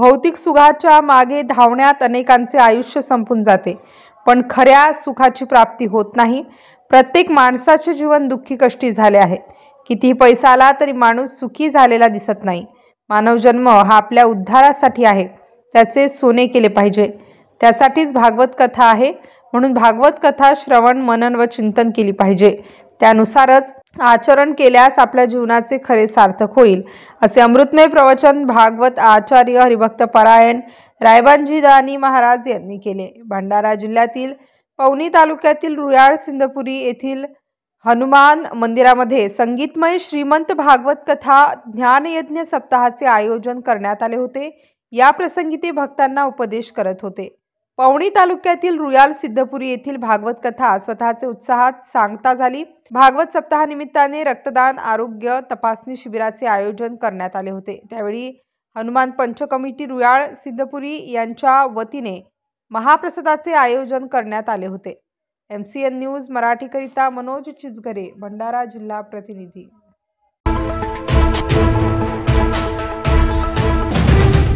भौतिक सुखाच्या मागे धावण्यात अनेकांचे आयुष्य संपून जाते, पण खऱ्या सुखाची प्राप्ती होत नाही। प्रत्येक माणसाचे जीवन दुःखी कष्टी झाले आहे। कितीही पैसा आला तरी माणूस सुखी झालेला दिसत नाही। मानव जन्म हा आपल्या उद्धारासाठी आहे, त्याचे सोने केले पाहिजे। त्यासाठीच भागवत कथा आहे, म्हणून भागवत कथा श्रवण, मनन व चिंतन केली पाहिजे। त्यानुसारच आचरण केल्यास आपल्या जीवनाचे खरे सार्थक होईल, असे अमृतमय प्रवचन भागवत आचार्य हरिभक्त परायण रायबांजीदानी महाराज यांनी केले। भंडारा जिल्ह्यातील पवनी तालुक्यातील रुयाळ सिंधपुरी येथील हनुमान मंदिरामध्ये संगीतमय श्रीमंत भागवत कथा ज्ञानयज्ञ सप्ताहाचे आयोजन करण्यात आले होते। या प्रसंगी ते भक्तांना उपदेश करत होते। पवनी तालुक्यातील रुयाल सिद्धपुरी येथील भागवत कथा स्वतःचे उत्साहात सांगता झाली। भागवत सप्ताहानिमित्ताने रक्तदान, आरोग्य तपासणी शिबिराचे आयोजन करण्यात आले होते। त्यावेळी हनुमान पंच कमिटी रुयाल सिद्धपुरी यांच्या वतीने महाप्रसादाचे आयोजन करण्यात आले होते। MCN न्यूज मराठी करिता मनोज चिचगरे, भंडारा जिल्हा प्रतिनिधी।